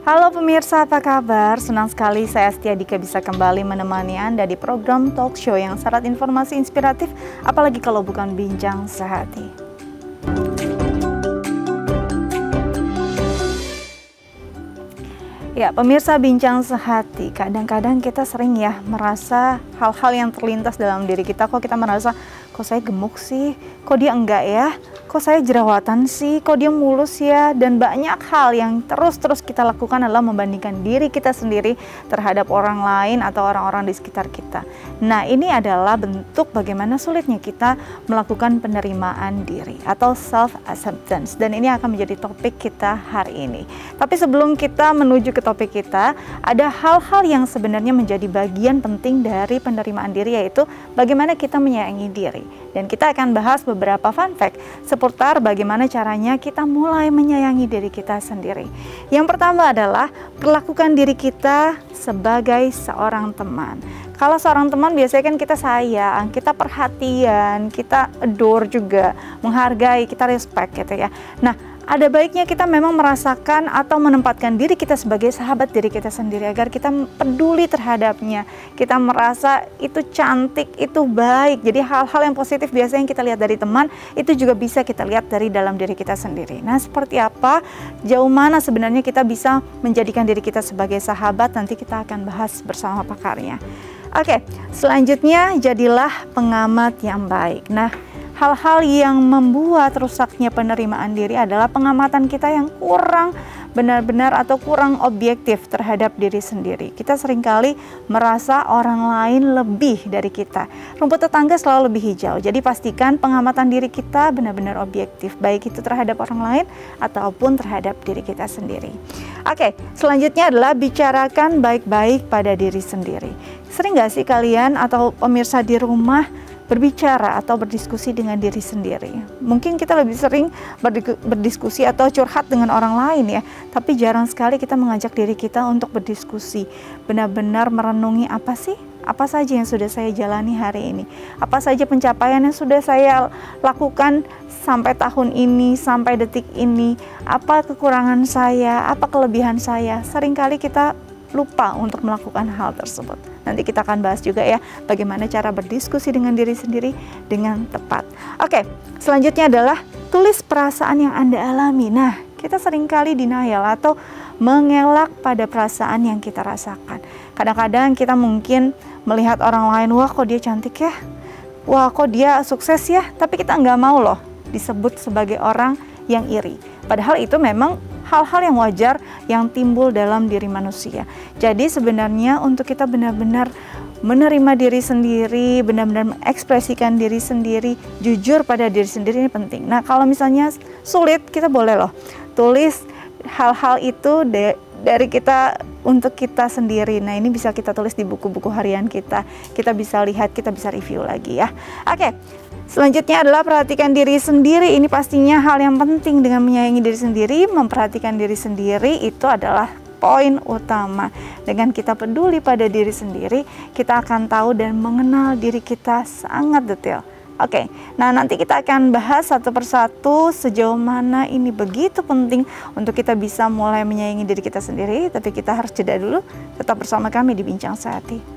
Halo pemirsa, apa kabar? Senang sekali saya Astia Dika bisa kembali menemani Anda di program talk show yang syarat informasi inspiratif, apalagi kalau bukan bincang sehati. Ya, pemirsa bincang sehati, kadang-kadang kita sering ya merasa hal-hal yang terlintas dalam diri kita, kok kita merasa, kok saya gemuk sih, kok dia enggak ya, kok saya jerawatan sih, kok dia mulus ya, dan banyak hal yang terus-terus kita lakukan adalah membandingkan diri kita sendiri terhadap orang lain atau orang-orang di sekitar kita. Nah, ini adalah bentuk bagaimana sulitnya kita melakukan penerimaan diri atau self-acceptance, dan ini akan menjadi topik kita hari ini. Tapi sebelum kita menuju ke topik kita, ada hal-hal yang sebenarnya menjadi bagian penting dari penerimaan diri, yaitu bagaimana kita menyayangi diri. Dan kita akan bahas beberapa fun fact seputar bagaimana caranya kita mulai menyayangi diri kita sendiri. Yang pertama adalah perlakukan diri kita sebagai seorang teman. Kalau seorang teman biasanya kan kita sayang, kita perhatian, kita adore juga, menghargai, kita respect gitu ya. Nah, ada baiknya kita memang merasakan atau menempatkan diri kita sebagai sahabat diri kita sendiri agar kita peduli terhadapnya. Kita merasa itu cantik, itu baik. Jadi hal-hal yang positif biasanya yang kita lihat dari teman itu juga bisa kita lihat dari dalam diri kita sendiri. Nah, seperti apa? Jauh mana sebenarnya kita bisa menjadikan diri kita sebagai sahabat? Nanti kita akan bahas bersama pakarnya. Oke, selanjutnya jadilah pengamat yang baik. Nah, hal-hal yang membuat rusaknya penerimaan diri adalah pengamatan kita yang kurang benar-benar atau kurang objektif terhadap diri sendiri. Kita seringkali merasa orang lain lebih dari kita. Rumput tetangga selalu lebih hijau. Jadi pastikan pengamatan diri kita benar-benar objektif, baik itu terhadap orang lain ataupun terhadap diri kita sendiri. Oke, selanjutnya adalah bicarakan baik-baik pada diri sendiri. Sering gak sih kalian atau pemirsa di rumah berbicara atau berdiskusi dengan diri sendiri? Mungkin kita lebih sering berdiskusi atau curhat dengan orang lain ya, tapi jarang sekali kita mengajak diri kita untuk berdiskusi, benar-benar merenungi apa saja yang sudah saya jalani hari ini, apa saja pencapaian yang sudah saya lakukan sampai tahun ini, sampai detik ini, apa kekurangan saya, apa kelebihan saya. Seringkali kita lupa untuk melakukan hal tersebut. Nanti kita akan bahas juga ya bagaimana cara berdiskusi dengan diri sendiri dengan tepat. Oke, selanjutnya adalah tulis perasaan yang Anda alami. Nah, kita seringkali denial atau mengelak pada perasaan yang kita rasakan. Kadang-kadang kita mungkin melihat orang lain, wah kok dia cantik ya, wah kok dia sukses ya, tapi kita nggak mau loh disebut sebagai orang yang iri. Padahal itu memang hal-hal yang wajar yang timbul dalam diri manusia. Jadi sebenarnya untuk kita benar-benar menerima diri sendiri, benar-benar mengekspresikan diri sendiri, jujur pada diri sendiri ini penting. Nah, kalau misalnya sulit, kita boleh loh tulis hal-hal itu dari kita untuk kita sendiri. Nah, ini bisa kita tulis di buku-buku harian kita. Kita bisa lihat, kita bisa review lagi ya. Oke. Selanjutnya adalah perhatikan diri sendiri. Ini pastinya hal yang penting. Dengan menyayangi diri sendiri, memperhatikan diri sendiri itu adalah poin utama. Dengan kita peduli pada diri sendiri, kita akan tahu dan mengenal diri kita sangat detail. Oke, nah nanti kita akan bahas satu persatu sejauh mana ini begitu penting untuk kita bisa mulai menyayangi diri kita sendiri. Tapi kita harus jeda dulu. Tetap bersama kami di Bincang Sehati.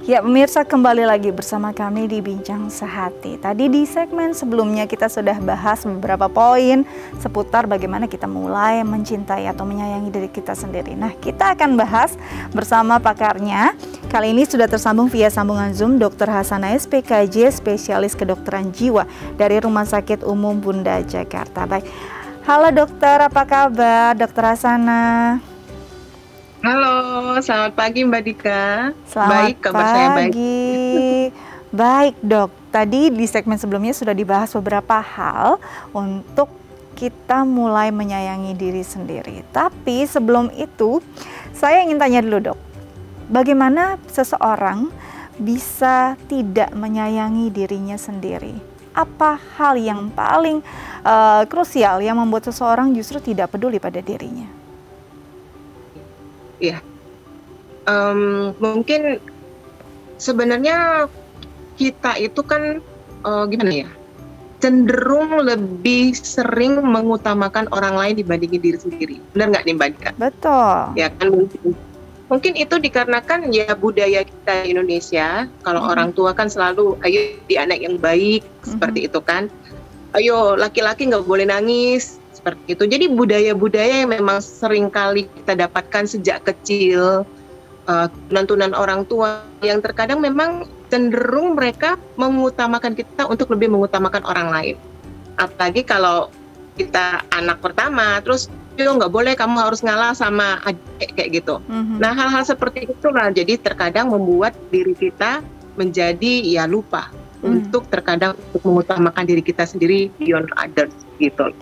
Ya pemirsa, kembali lagi bersama kami di Bincang Sehati. Tadi di segmen sebelumnya kita sudah bahas beberapa poin seputar bagaimana kita mulai mencintai atau menyayangi diri kita sendiri. Nah, kita akan bahas bersama pakarnya. Kali ini sudah tersambung via sambungan Zoom Dr. Hasana SPKJ, spesialis kedokteran jiwa dari Rumah Sakit Umum Bunda Jakarta. Baik, halo dokter, apa kabar Dr. Hasana? Halo, selamat pagi Mbak Dika. Selamat baik, kabar saya baik. Baik dok, tadi di segmen sebelumnya sudah dibahas beberapa hal untuk kita mulai menyayangi diri sendiri. Tapi sebelum itu, saya ingin tanya dulu dok, bagaimana seseorang bisa tidak menyayangi dirinya sendiri? Apa hal yang paling krusial yang membuat seseorang justru tidak peduli pada dirinya? Ya, mungkin sebenarnya kita itu kan gimana ya? Cenderung lebih sering mengutamakan orang lain dibandingin diri sendiri. Benar nggak nih Mbak Dika? Betul. Ya kan mungkin itu dikarenakan ya budaya kita di Indonesia. Kalau orang tua kan selalu ayo di anak yang baik seperti itu kan. Ayo laki-laki nggak boleh nangis seperti itu. Jadi budaya-budaya yang memang sering kali kita dapatkan sejak kecil, tuntunan orang tua yang terkadang memang cenderung mereka mengutamakan kita untuk lebih mengutamakan orang lain. Apalagi kalau kita anak pertama, terus yo nggak boleh, kamu harus ngalah sama adik kayak gitu. Nah hal-hal seperti itulah jadi terkadang membuat diri kita menjadi ya lupa untuk terkadang untuk mengutamakan diri kita sendiri beyond others gitu.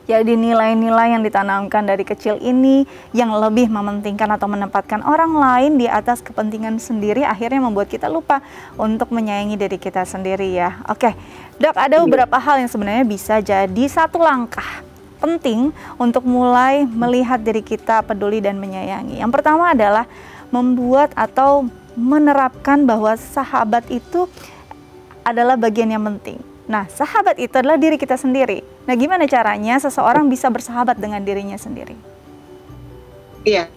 Jadi nilai-nilai yang ditanamkan dari kecil ini yang lebih mementingkan atau menempatkan orang lain di atas kepentingan sendiri akhirnya membuat kita lupa untuk menyayangi diri kita sendiri ya. Oke, Dok, ada beberapa hal yang sebenarnya bisa jadi satu langkah penting untuk mulai melihat diri kita peduli dan menyayangi. Yang pertama adalah membuat atau menerapkan bahwa sahabat itu adalah bagian yang penting. Nah, sahabat itu adalah diri kita sendiri. Nah, gimana caranya seseorang bisa bersahabat dengan dirinya sendiri? Iya,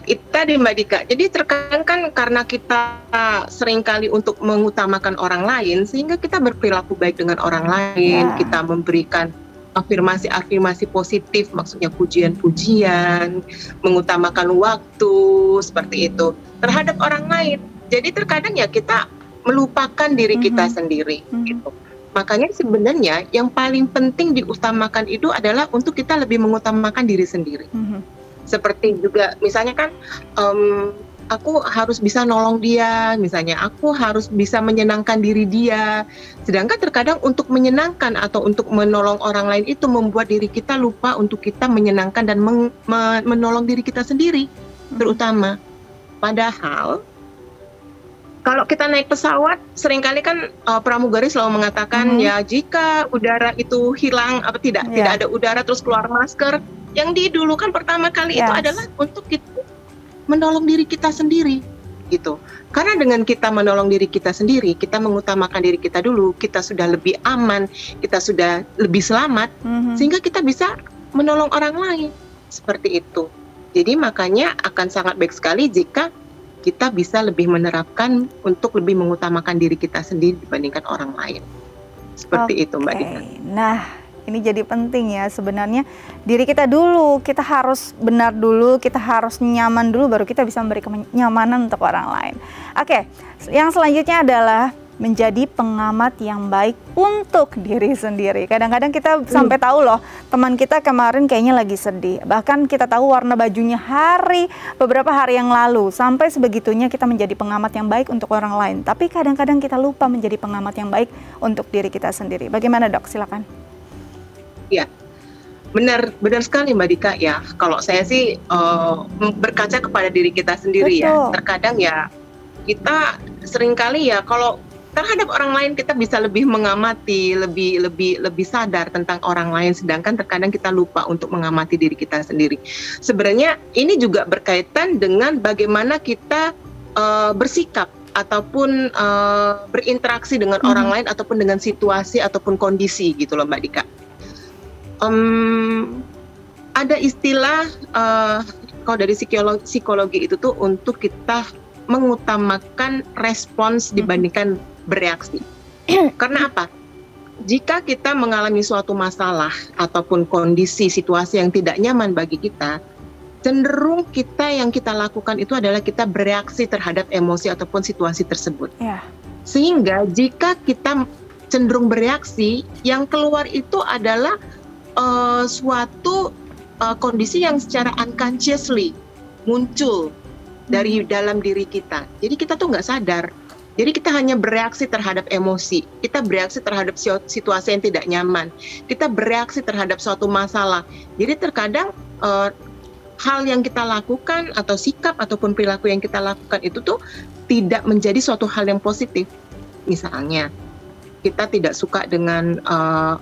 itu tadi Mbak Dika. Jadi terkadang kan karena kita seringkali untuk mengutamakan orang lain, sehingga kita berperilaku baik dengan orang lain, kita memberikan afirmasi-afirmasi positif, maksudnya pujian-pujian, mengutamakan waktu, seperti itu, terhadap orang lain. Jadi terkadang ya kita melupakan diri kita sendiri, gitu. Makanya sebenarnya yang paling penting diutamakan itu adalah untuk kita lebih mengutamakan diri sendiri. Seperti juga misalnya kan aku harus bisa nolong dia, misalnya aku harus bisa menyenangkan diri dia. Sedangkan terkadang untuk menyenangkan atau untuk menolong orang lain itu membuat diri kita lupa untuk kita menyenangkan dan menolong diri kita sendiri terutama. Padahal kalau kita naik pesawat, seringkali kan pramugari selalu mengatakan ya jika udara itu hilang apa tidak ada udara terus keluar masker, yang didulukan pertama kali itu adalah untuk kita menolong diri kita sendiri gitu. Karena dengan kita menolong diri kita sendiri, kita mengutamakan diri kita dulu, kita sudah lebih aman, kita sudah lebih selamat, sehingga kita bisa menolong orang lain seperti itu. Jadi makanya akan sangat baik sekali jika kita bisa lebih menerapkan untuk lebih mengutamakan diri kita sendiri dibandingkan orang lain. Seperti itu Mbak Dika. Nah, ini jadi penting ya sebenarnya diri kita dulu, kita harus benar dulu, kita harus nyaman dulu baru kita bisa memberi kenyamanan untuk orang lain. Oke, yang selanjutnya adalah menjadi pengamat yang baik untuk diri sendiri. Kadang-kadang kita sampai tahu loh, teman kita kemarin kayaknya lagi sedih. Bahkan kita tahu warna bajunya beberapa hari yang lalu. Sampai sebegitunya kita menjadi pengamat yang baik untuk orang lain. Tapi kadang-kadang kita lupa menjadi pengamat yang baik untuk diri kita sendiri. Bagaimana Dok? Silakan. Ya, benar sekali Mbak Dika ya. Kalau saya sih berkaca kepada diri kita sendiri. Betul. Ya. Terkadang ya kita seringkali ya kalau terhadap orang lain kita bisa lebih mengamati, lebih sadar tentang orang lain, sedangkan terkadang kita lupa untuk mengamati diri kita sendiri. Sebenarnya ini juga berkaitan dengan bagaimana kita bersikap ataupun berinteraksi dengan orang lain ataupun dengan situasi ataupun kondisi gitu loh Mbak Dika. Ada istilah kalau dari psikologi itu tuh untuk kita mengutamakan respons dibandingkan bereaksi. Karena apa? Jika kita mengalami suatu masalah ataupun kondisi situasi yang tidak nyaman bagi kita, cenderung yang kita lakukan itu adalah kita bereaksi terhadap emosi ataupun situasi tersebut. Sehingga jika kita cenderung bereaksi, yang keluar itu adalah suatu kondisi yang secara unconsciously muncul dari dalam diri kita. Jadi kita tuh nggak sadar. Jadi kita hanya bereaksi terhadap emosi, kita bereaksi terhadap situasi yang tidak nyaman, kita bereaksi terhadap suatu masalah. Jadi terkadang hal yang kita lakukan atau sikap ataupun perilaku yang kita lakukan itu tuh tidak menjadi suatu hal yang positif. Misalnya, kita tidak suka dengan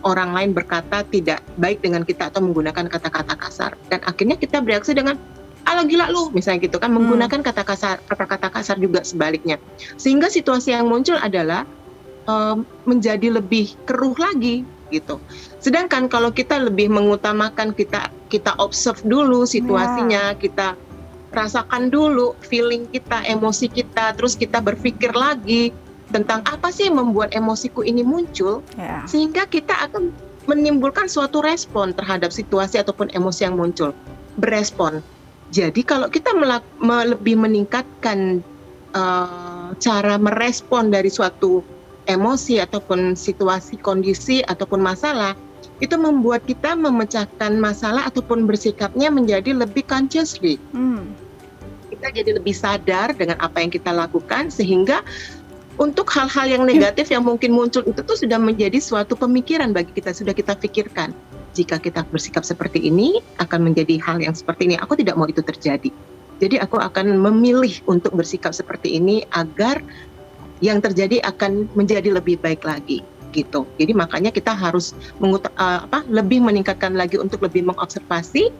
orang lain berkata tidak baik dengan kita atau menggunakan kata-kata kasar. Dan akhirnya kita bereaksi dengan ala gila lu, misalnya gitu kan, menggunakan kata-kata kasar juga sebaliknya. Sehingga situasi yang muncul adalah menjadi lebih keruh lagi gitu. Sedangkan kalau kita lebih mengutamakan kita observe dulu situasinya, kita rasakan dulu feeling kita, emosi kita, terus kita berpikir lagi tentang apa sih yang membuat emosiku ini muncul, sehingga kita akan menimbulkan suatu respon terhadap situasi ataupun emosi yang muncul, berespon. Jadi kalau kita lebih meningkatkan cara merespon dari suatu emosi ataupun situasi, kondisi ataupun masalah, itu membuat kita memecahkan masalah ataupun bersikapnya menjadi lebih consciously. Kita jadi lebih sadar dengan apa yang kita lakukan, sehingga untuk hal-hal yang negatif yang mungkin muncul itu tuh sudah menjadi suatu pemikiran bagi kita, sudah kita pikirkan. Jika kita bersikap seperti ini, akan menjadi hal yang seperti ini. Aku tidak mau itu terjadi. Jadi aku akan memilih untuk bersikap seperti ini agar yang terjadi akan menjadi lebih baik lagi gitu. Jadi makanya kita harus lebih meningkatkan lagi untuk lebih mengobservasi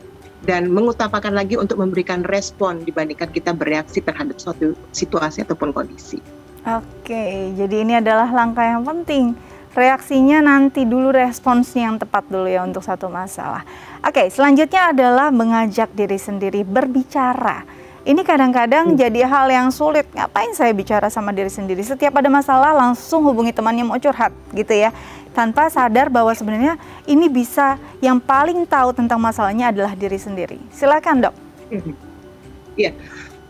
dan mengutamakan lagi untuk memberikan respon dibandingkan kita bereaksi terhadap suatu situasi ataupun kondisi. Oke, jadi ini adalah langkah yang penting. Reaksinya nanti dulu, responsnya yang tepat dulu ya untuk satu masalah. Oke, selanjutnya adalah mengajak diri sendiri berbicara. Ini kadang-kadang jadi hal yang sulit. Ngapain saya bicara sama diri sendiri? Setiap ada masalah langsung hubungi temannya mau curhat gitu ya. Tanpa sadar bahwa sebenarnya ini bisa, yang paling tahu tentang masalahnya adalah diri sendiri. Silakan Dok. Iya,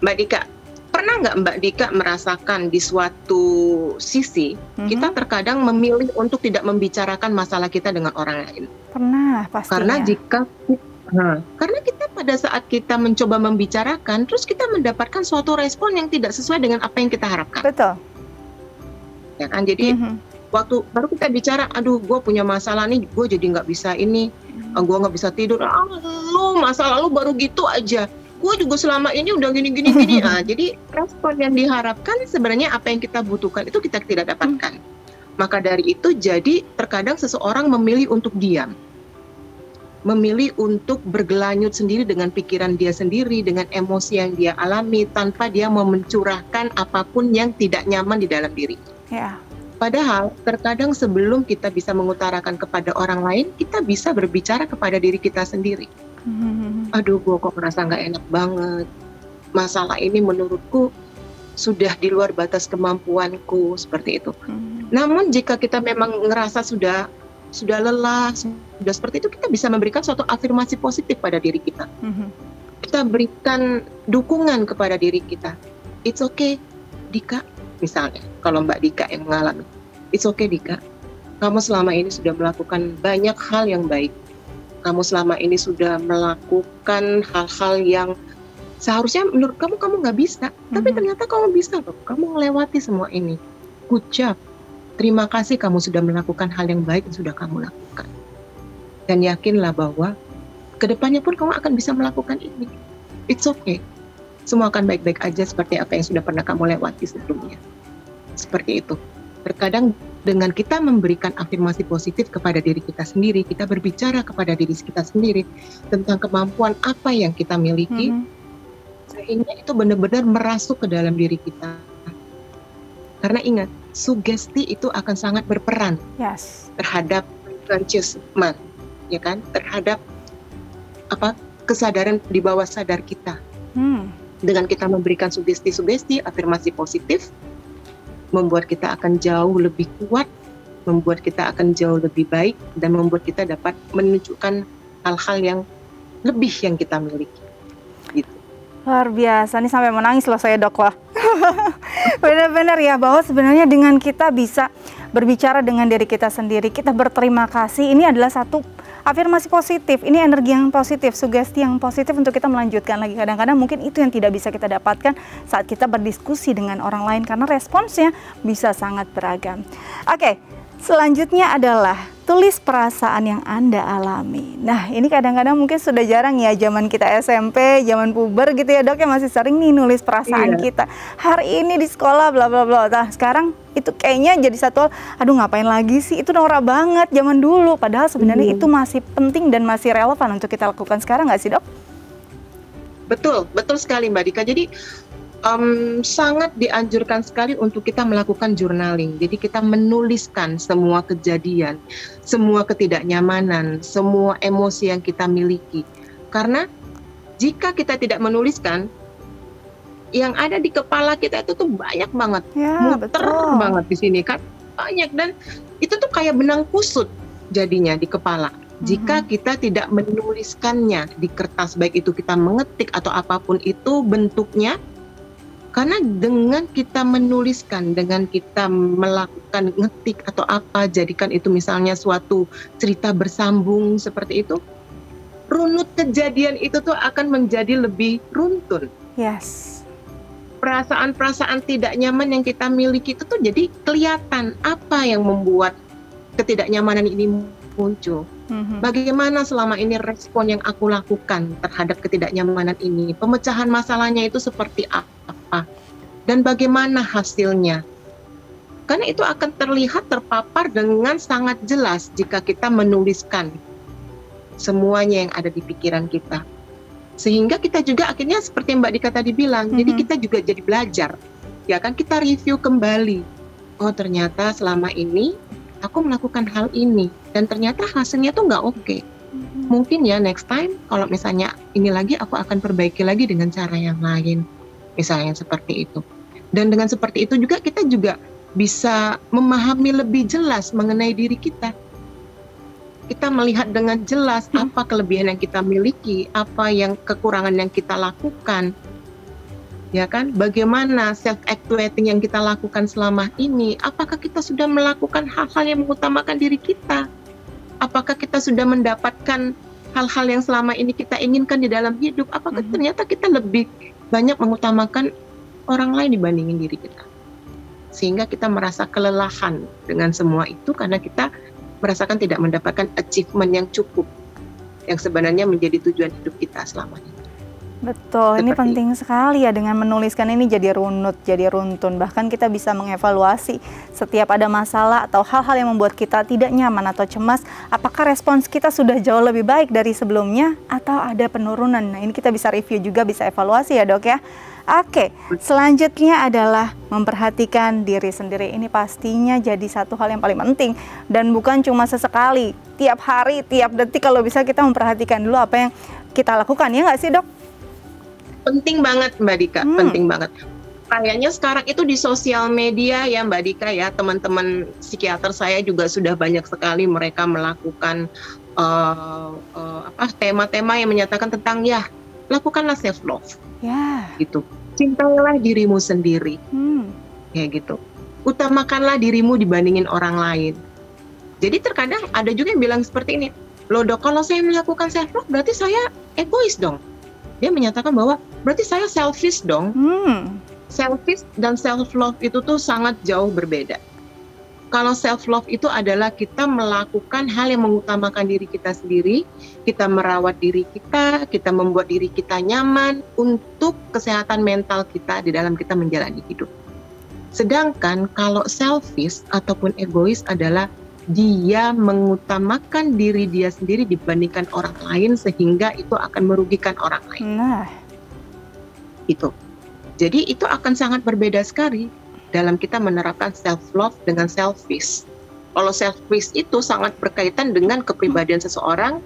Mbak Dika. Pernah nggak Mbak Dika merasakan di suatu sisi kita terkadang memilih untuk tidak membicarakan masalah kita dengan orang lain? Pernah, pastinya. Karena kita pada saat kita mencoba membicarakan, terus kita mendapatkan suatu respon yang tidak sesuai dengan apa yang kita harapkan. Betul. Ya kan, jadi waktu baru kita bicara, aduh gue punya masalah nih, gue jadi nggak bisa ini, gue nggak bisa tidur, lu masalah lu baru gitu aja, gue juga selama ini udah gini. Nah, jadi respon yang diharapkan sebenarnya apa yang kita butuhkan itu kita tidak dapatkan. Maka dari itu jadi terkadang seseorang memilih untuk diam, memilih untuk bergelanyut sendiri dengan pikiran dia sendiri, dengan emosi yang dia alami, tanpa dia mau mencurahkan apapun yang tidak nyaman di dalam diri. Padahal terkadang sebelum kita bisa mengutarakan kepada orang lain, kita bisa berbicara kepada diri kita sendiri. Aduh, gue kok merasa nggak enak banget. Masalah ini menurutku sudah di luar batas kemampuanku, seperti itu. Namun jika kita memang ngerasa sudah lelah, sudah seperti itu, kita bisa memberikan suatu afirmasi positif pada diri kita. Kita berikan dukungan kepada diri kita. It's okay, Dika. Misalnya, kalau Mbak Dika yang mengalami, it's okay, Dika. Kamu selama ini sudah melakukan banyak hal yang baik. Kamu selama ini sudah melakukan hal-hal yang seharusnya menurut kamu nggak bisa. Tapi ternyata kamu bisa loh. Kamu melewati semua ini. Good job. Terima kasih kamu sudah melakukan hal yang baik yang sudah kamu lakukan. Dan yakinlah bahwa kedepannya pun kamu akan bisa melakukan ini. It's okay. Semua akan baik-baik aja seperti apa yang sudah pernah kamu lewati sebelumnya. Seperti itu. Terkadang dengan kita memberikan afirmasi positif kepada diri kita sendiri, kita berbicara kepada diri kita sendiri tentang kemampuan apa yang kita miliki, sehingga itu benar-benar merasuk ke dalam diri kita. Karena ingat, sugesti itu akan sangat berperan terhadap conscious mind, ya kan? Terhadap kesadaran di bawah sadar kita. Dengan kita memberikan sugesti-sugesti, afirmasi positif, membuat kita akan jauh lebih kuat, membuat kita akan jauh lebih baik, dan membuat kita dapat menunjukkan hal-hal yang lebih yang kita miliki. Gitu. Luar biasa, nih sampai menangis loh saya Dok. Wah. Benar-benar ya, bahwa sebenarnya dengan kita bisa berbicara dengan diri kita sendiri, kita berterima kasih, ini adalah satu afirmasi positif, ini energi yang positif, sugesti yang positif untuk kita melanjutkan lagi. Kadang-kadang mungkin itu yang tidak bisa kita dapatkan saat kita berdiskusi dengan orang lain, karena responsnya bisa sangat beragam. Oke, selanjutnya adalah tulis perasaan yang Anda alami. Nah, ini kadang-kadang mungkin sudah jarang ya, zaman kita SMP, zaman puber gitu ya Dok, ya masih sering nih nulis perasaan kita. Hari ini di sekolah bla bla bla. Nah, sekarang itu kayaknya jadi satu, aduh ngapain lagi sih, itu norak banget zaman dulu. Padahal sebenarnya itu masih penting dan masih relevan untuk kita lakukan sekarang nggak sih Dok? Betul, betul sekali Mbak Dika. Jadi sangat dianjurkan sekali untuk kita melakukan journaling. Jadi kita menuliskan semua kejadian, semua ketidaknyamanan, semua emosi yang kita miliki. Karena jika kita tidak menuliskan, yang ada di kepala kita itu tuh banyak banget, Ya, muter betul. banget di sini kan, banyak, dan itu tuh kayak benang kusut jadinya di kepala. Jika kita tidak menuliskannya di kertas, baik itu kita mengetik atau apapun itu bentuknya, karena dengan kita menuliskan, dengan kita melakukan ngetik atau apa, jadikan itu misalnya suatu cerita bersambung seperti itu, runut kejadian itu tuh akan menjadi lebih runtun. Yes. Perasaan-perasaan tidak nyaman yang kita miliki itu tuh jadi kelihatan apa yang membuat ketidaknyamanan ini muncul. Bagaimana selama ini respon yang aku lakukan terhadap ketidaknyamanan ini, pemecahan masalahnya itu seperti apa, dan bagaimana hasilnya. Karena itu akan terlihat terpapar dengan sangat jelas jika kita menuliskan semuanya yang ada di pikiran kita. Sehingga kita juga akhirnya seperti Mbak Dika tadi bilang, jadi kita juga jadi belajar. Ya kan, kita review kembali. Oh ternyata selama ini aku melakukan hal ini, dan ternyata hasilnya tuh nggak oke. Mungkin ya next time kalau misalnya ini lagi aku akan perbaiki lagi dengan cara yang lain. Misalnya seperti itu. Dan dengan seperti itu juga kita juga bisa memahami lebih jelas mengenai diri kita. Kita melihat dengan jelas apa kelebihan yang kita miliki, apa yang kekurangan yang kita lakukan. Ya kan, bagaimana self-actuating yang kita lakukan selama ini, apakah kita sudah melakukan hal-hal yang mengutamakan diri kita? Apakah kita sudah mendapatkan hal-hal yang selama ini kita inginkan di dalam hidup? Apakah ternyata kita lebih banyak mengutamakan orang lain dibandingin diri kita? Sehingga kita merasa kelelahan dengan semua itu karena kita merasakan tidak mendapatkan achievement yang cukup, yang sebenarnya menjadi tujuan hidup kita selama ini. Betul, ini penting sekali ya, dengan menuliskan ini jadi runut, jadi runtun. Bahkan kita bisa mengevaluasi setiap ada masalah atau hal-hal yang membuat kita tidak nyaman atau cemas, apakah respons kita sudah jauh lebih baik dari sebelumnya atau ada penurunan. Nah ini kita bisa review juga, bisa evaluasi ya dok ya. Oke, selanjutnya adalah memperhatikan diri sendiri. Ini pastinya jadi satu hal yang paling penting dan bukan cuma sesekali, tiap hari, tiap detik kalau bisa kita memperhatikan dulu apa yang kita lakukan, ya nggak sih dok? Penting banget Mbak Dika, penting banget. Kayaknya sekarang itu di sosial media ya Mbak Dika ya, teman-teman psikiater saya juga sudah banyak sekali mereka melakukan tema-tema yang menyatakan tentang ya lakukanlah self love, gitu. Cintailah dirimu sendiri, kayak gitu. Utamakanlah dirimu dibandingin orang lain. Jadi terkadang ada juga yang bilang seperti ini, loh dok, kalau saya melakukan self love berarti saya egois dong. Dia menyatakan bahwa berarti saya selfish dong. Selfish dan self love itu tuh sangat jauh berbeda. Kalau self love itu adalah kita melakukan hal yang mengutamakan diri kita sendiri, kita merawat diri kita membuat diri kita nyaman untuk kesehatan mental kita di dalam kita menjalani hidup. Sedangkan kalau selfish ataupun egois adalah dia mengutamakan diri dia sendiri dibandingkan orang lain sehingga itu akan merugikan orang lain. Nah, itu. Jadi itu akan sangat berbeda sekali dalam kita menerapkan self love dengan selfish. Kalau selfish itu sangat berkaitan dengan kepribadian seseorang,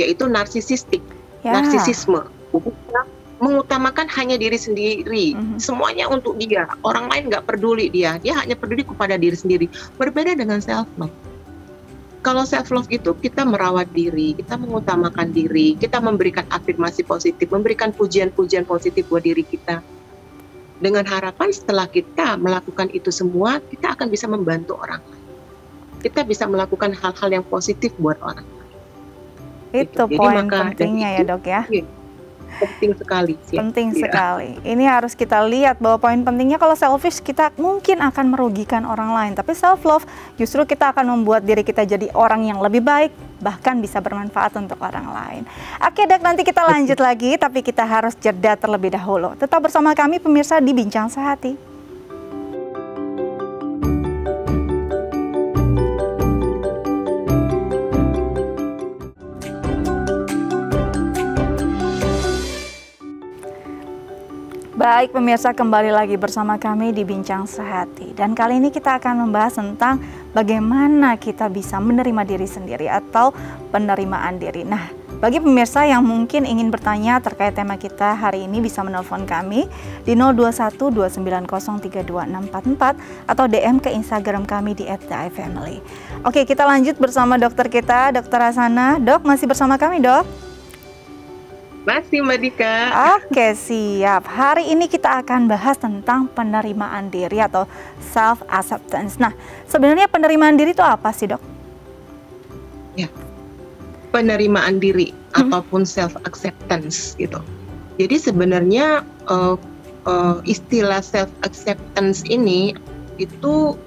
yaitu narsisistik, narsisisme. Mengutamakan hanya diri sendiri, semuanya untuk dia, orang lain nggak peduli dia hanya peduli kepada diri sendiri. Berbeda dengan self love. Kalau self love itu kita merawat diri, kita mengutamakan diri, kita memberikan afirmasi positif, memberikan pujian-pujian positif buat diri kita. Dengan harapan setelah kita melakukan itu semua, kita akan bisa membantu orang lain. Kita bisa melakukan hal-hal yang positif buat orang lain. Itu gitu. poin pentingnya ya dok ya. Penting sekali. Penting sekali. Ini harus kita lihat bahwa poin pentingnya kalau selfish kita mungkin akan merugikan orang lain. Tapi self love justru kita akan membuat diri kita jadi orang yang lebih baik, bahkan bisa bermanfaat untuk orang lain. Oke dok, nanti kita lanjut lagi, tapi kita harus jeda terlebih dahulu. Tetap bersama kami pemirsa di Bincang Sehati. Baik pemirsa, kembali lagi bersama kami di Bincang Sehati. Dan kali ini kita akan membahas tentang bagaimana kita bisa menerima diri sendiri atau penerimaan diri. Nah, bagi pemirsa yang mungkin ingin bertanya terkait tema kita hari ini bisa menelpon kami di 021-290-32644 atau DM ke Instagram kami di @thefamily. Oke, kita lanjut bersama dokter kita, Dokter Rasana. Dok, masih bersama kami, Dok? Masih Mbak Dika. Oke, siap. Hari ini kita akan bahas tentang penerimaan diri atau self acceptance. Nah, sebenarnya penerimaan diri itu apa sih, Dok? Ya, penerimaan diri ataupun self acceptance gitu. Jadi sebenarnya istilah self acceptance ini itu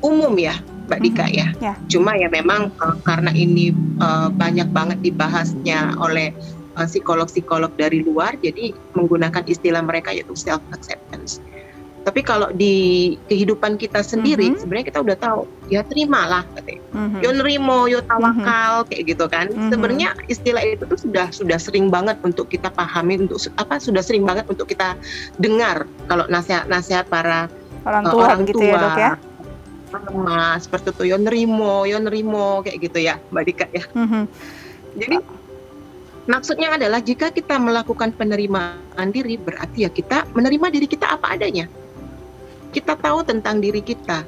umum ya, Mbak Dika ya. Cuma ya memang karena ini banyak banget dibahasnya oleh psikolog-psikolog dari luar, jadi menggunakan istilah mereka yaitu self acceptance. Tapi kalau di kehidupan kita sendiri, sebenarnya kita udah tahu, ya terimalah, katanya. Yo nerimo, yo tawakal, kayak gitu kan. Sebenarnya istilah itu tuh sudah sering banget untuk kita pahami, sudah sering banget untuk kita dengar kalau nasihat-nasihat para orang tua gitu ya, Dok ya. Seperti itu, yo nerimo, kayak gitu ya, Mbak Dika ya. Jadi maksudnya adalah jika kita melakukan penerimaan diri, berarti ya kita menerima diri kita apa adanya. Kita tahu tentang diri kita.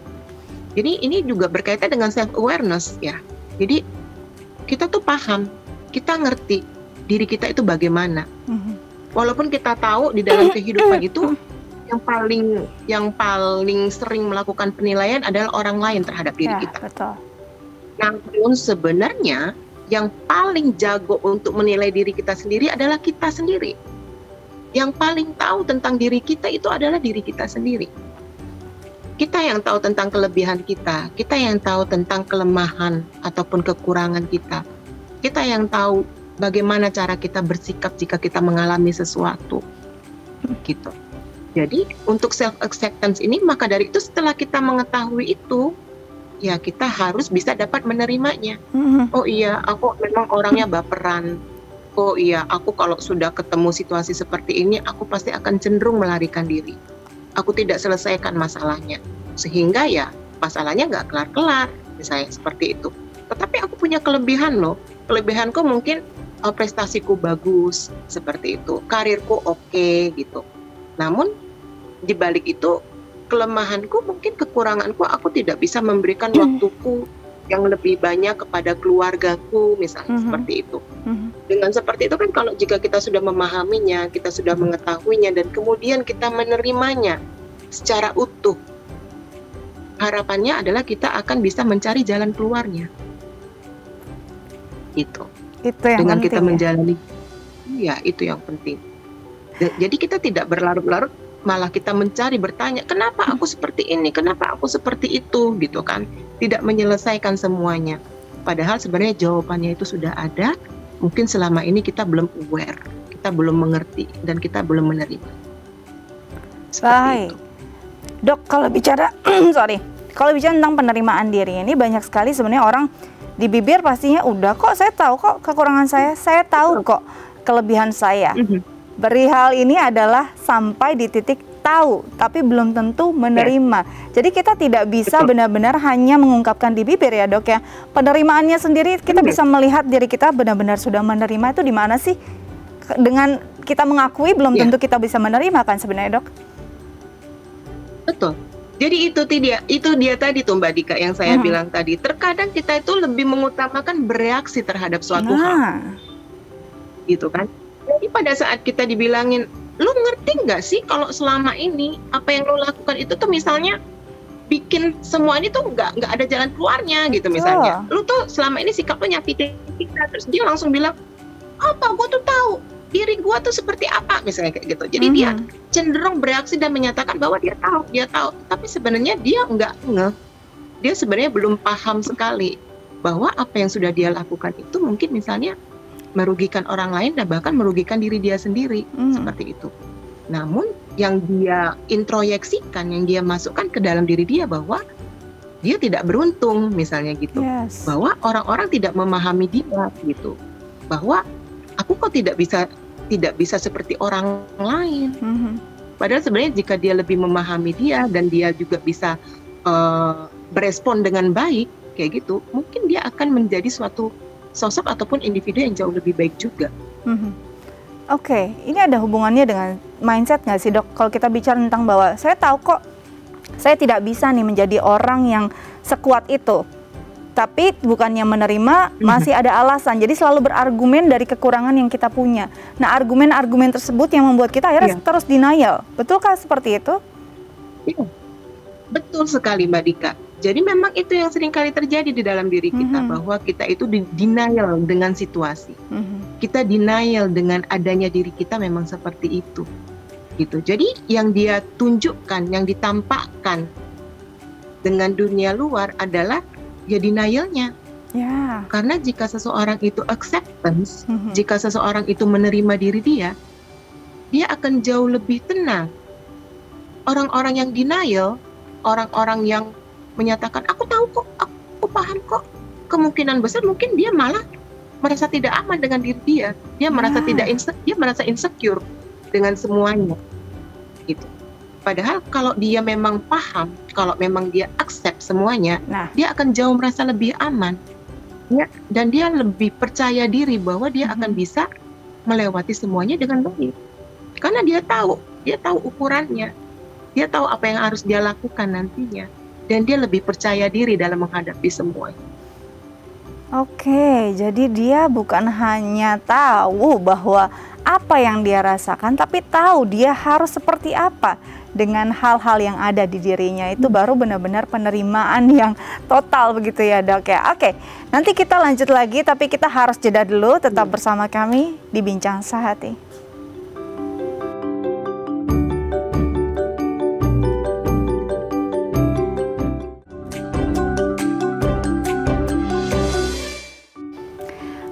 Jadi ini juga berkaitan dengan self awareness ya. Jadi kita tuh paham, kita ngerti diri kita itu bagaimana. Walaupun kita tahu di dalam kehidupan itu yang paling sering melakukan penilaian adalah orang lain terhadap diri kita. Betul. Namun sebenarnya yang paling jago untuk menilai diri kita sendiri adalah kita sendiri. Yang paling tahu tentang diri kita itu adalah diri kita sendiri. Kita yang tahu tentang kelebihan kita yang tahu tentang kelemahan ataupun kekurangan kita. Kita yang tahu bagaimana cara kita bersikap jika kita mengalami sesuatu. Gitu. Jadi untuk self acceptance ini, maka dari itu setelah kita mengetahui itu, ya kita harus bisa dapat menerimanya. Oh iya, aku memang orangnya baperan. Oh iya, aku kalau sudah ketemu situasi seperti ini, aku pasti akan cenderung melarikan diri. Aku tidak selesaikan masalahnya. Sehingga ya masalahnya nggak kelar-kelar, misalnya seperti itu. Tetapi aku punya kelebihan loh. Kelebihanku mungkin prestasiku bagus, seperti itu. Karirku oke, gitu. Namun di balik itu, kelemahanku, mungkin kekuranganku, aku tidak bisa memberikan waktuku yang lebih banyak kepada keluargaku, misalnya seperti itu. Dengan seperti itu kan kalau jika kita sudah memahaminya, kita sudah mengetahuinya, dan kemudian kita menerimanya secara utuh, harapannya adalah kita akan bisa mencari jalan keluarnya. Itu yang dengan kita menjalani, ya itu yang penting. Jadi kita tidak berlarut-larut, malah kita mencari, bertanya, kenapa aku seperti ini, kenapa aku seperti itu, gitu kan. Tidak menyelesaikan semuanya. Padahal sebenarnya jawabannya itu sudah ada, mungkin selama ini kita belum aware, kita belum mengerti, dan kita belum menerima. Baik. Dok, kalau bicara, kalau bicara tentang penerimaan diri ini, banyak sekali sebenarnya orang di bibir pastinya udah kok, saya tahu kok kekurangan saya tahu kok kelebihan saya. Perihal ini adalah sampai di titik tahu, tapi belum tentu menerima. Jadi kita tidak bisa benar-benar hanya mengungkapkan di bibir ya, Dok ya. Penerimaannya sendiri kita bisa melihat diri kita benar-benar sudah menerima itu di mana sih? Dengan kita mengakui belum tentu kita bisa menerima kan sebenarnya, Dok? Betul. Jadi itu dia tadi tuh Mbak Dika yang saya bilang tadi. Terkadang kita itu lebih mengutamakan bereaksi terhadap suatu hal. Gitu kan? Jadi pada saat kita dibilangin, lu ngerti nggak sih kalau selama ini apa yang lu lakukan itu tuh misalnya bikin semua ini tuh nggak ada jalan keluarnya gitu misalnya. Lu tuh selama ini sikap lu nyakitin kita, terus dia langsung bilang, apa gue tuh tahu diri gue tuh seperti apa misalnya kayak gitu. Jadi dia cenderung bereaksi dan menyatakan bahwa dia tahu, tapi sebenarnya dia nggak ngeh. Dia sebenarnya belum paham sekali bahwa apa yang sudah dia lakukan itu mungkin misalnya merugikan orang lain dan bahkan merugikan diri dia sendiri, seperti itu. Namun yang dia introyeksikan, yang dia masukkan ke dalam diri dia bahwa dia tidak beruntung misalnya gitu, bahwa orang-orang tidak memahami dia gitu, bahwa aku kok tidak bisa tidak bisa seperti orang lain. Padahal sebenarnya jika dia lebih memahami dia dan dia juga bisa berespon dengan baik kayak gitu, mungkin dia akan menjadi suatu sosok ataupun individu yang jauh lebih baik juga. Oke, ini ada hubungannya dengan mindset nggak sih, Dok? Kalau kita bicara tentang bahwa saya tahu kok saya tidak bisa nih menjadi orang yang sekuat itu, tapi bukannya menerima, masih ada alasan. Jadi selalu berargumen dari kekurangan yang kita punya. Nah, argumen-argumen tersebut yang membuat kita akhirnya terus denial. Betulkah seperti itu? Iya, betul sekali Mbak Dika. Jadi memang itu yang sering kali terjadi di dalam diri kita, bahwa kita itu denial dengan situasi. Kita denial dengan adanya diri kita memang seperti itu. Gitu. Jadi yang dia tunjukkan, yang ditampakkan dengan dunia luar adalah ya denialnya. Karena jika seseorang itu acceptance, jika seseorang itu menerima diri dia akan jauh lebih tenang. Orang-orang yang denial, orang-orang yang menyatakan aku tahu kok, aku paham kok, kemungkinan besar mungkin dia malah merasa tidak aman dengan diri dia. Dia merasa dia merasa insecure dengan semuanya. Gitu. Padahal kalau dia memang paham, kalau memang dia accept semuanya, dia akan jauh merasa lebih aman. Ya, dan dia lebih percaya diri bahwa dia akan bisa melewati semuanya dengan baik. Karena dia tahu ukurannya. Dia tahu apa yang harus dia lakukan nantinya. Dan dia lebih percaya diri dalam menghadapi semuanya. Oke, jadi dia bukan hanya tahu bahwa apa yang dia rasakan, tapi tahu dia harus seperti apa dengan hal-hal yang ada di dirinya. Itu baru benar-benar penerimaan yang total begitu ya, Dok ya. Oke, nanti kita lanjut lagi, tapi kita harus jeda dulu. Tetap bersama kami di Bincang Sehati.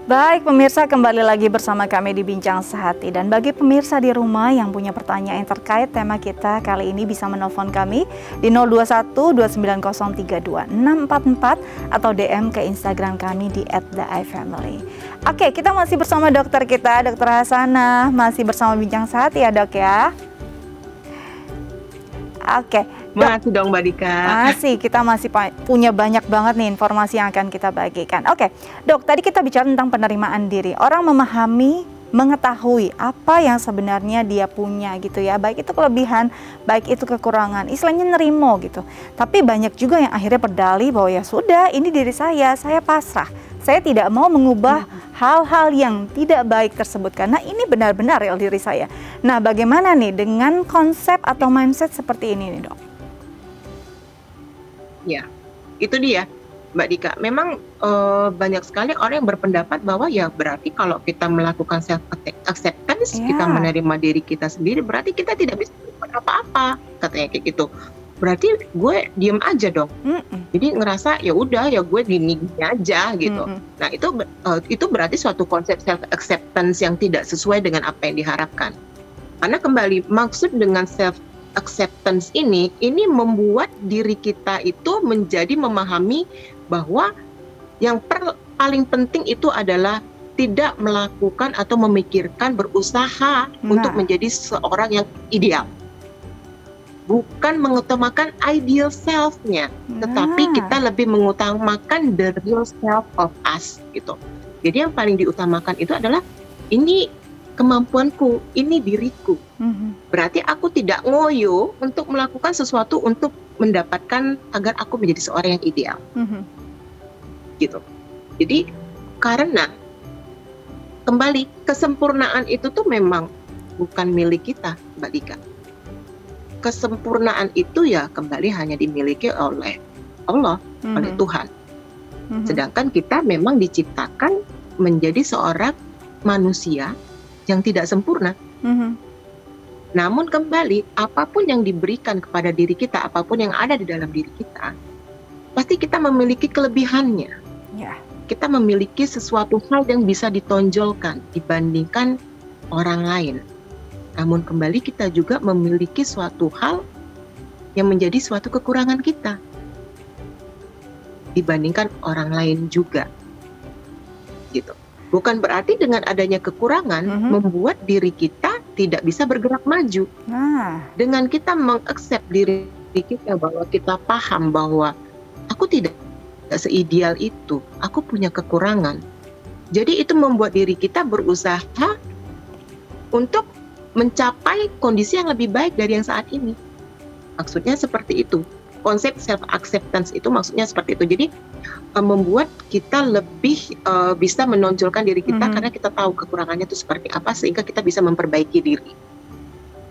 Baik pemirsa, kembali lagi bersama kami di Bincang Sehati. Dan bagi pemirsa di rumah yang punya pertanyaan terkait tema kita kali ini, bisa menelpon kami di 021-2903-2644 atau DM ke Instagram kami di @theifamily. Oke, kita masih bersama dokter kita, Dokter Hasanah, masih bersama Bincang Sehati ya, Dok ya. Oke. Masih dong Mbak Dika. Masih, kita masih punya banyak banget nih informasi yang akan kita bagikan. Oke, Dok, tadi kita bicara tentang penerimaan diri. Orang memahami, mengetahui apa yang sebenarnya dia punya gitu ya. Baik itu kelebihan, baik itu kekurangan. Istilahnya nerimo gitu. Tapi banyak juga yang akhirnya berdalih bahwa ya sudah, ini diri saya pasrah. Saya tidak mau mengubah hal-hal yang tidak baik tersebut karena ini benar-benar real diri saya. Nah, bagaimana nih dengan konsep atau mindset seperti ini nih, Dok? Ya, itu dia Mbak Dika. Memang banyak sekali orang yang berpendapat bahwa ya berarti kalau kita melakukan self acceptance, kita menerima diri kita sendiri, berarti kita tidak bisa melakukan apa-apa, katanya kayak gitu. Berarti gue diem aja dong. Jadi ngerasa ya udah ya gue gini aja gitu. Nah itu berarti suatu konsep self acceptance yang tidak sesuai dengan apa yang diharapkan. Karena kembali maksud dengan self acceptance ini membuat diri kita itu menjadi memahami bahwa yang paling penting itu adalah tidak melakukan atau memikirkan berusaha untuk menjadi seorang yang ideal. Bukan mengutamakan ideal self-nya, tetapi kita lebih mengutamakan the real self of us gitu. Jadi yang paling diutamakan itu adalah ini kemampuanku, ini diriku. Berarti aku tidak ngoyo untuk melakukan sesuatu untuk mendapatkan agar aku menjadi seorang yang ideal. Gitu. Jadi karena kembali kesempurnaan itu tuh memang bukan milik kita, Mbak Dika. Kesempurnaan itu ya kembali hanya dimiliki oleh Allah, oleh Tuhan. Sedangkan kita memang diciptakan menjadi seorang manusia yang tidak sempurna. Namun kembali, apapun yang diberikan kepada diri kita, apapun yang ada di dalam diri kita, pasti kita memiliki kelebihannya. Kita memiliki sesuatu hal yang bisa ditonjolkan dibandingkan orang lain. Namun kembali kita juga memiliki suatu hal yang menjadi suatu kekurangan kita dibandingkan orang lain juga. Gitu. Bukan berarti dengan adanya kekurangan membuat diri kita tidak bisa bergerak maju. Dengan kita mengaccept diri kita bahwa kita paham bahwa aku tidak seideal itu, aku punya kekurangan. Jadi itu membuat diri kita berusaha untuk mencapai kondisi yang lebih baik dari yang saat ini. Maksudnya seperti itu. Konsep self acceptance itu maksudnya seperti itu. Jadi membuat kita lebih bisa menonjolkan diri kita karena kita tahu kekurangannya itu seperti apa sehingga kita bisa memperbaiki diri.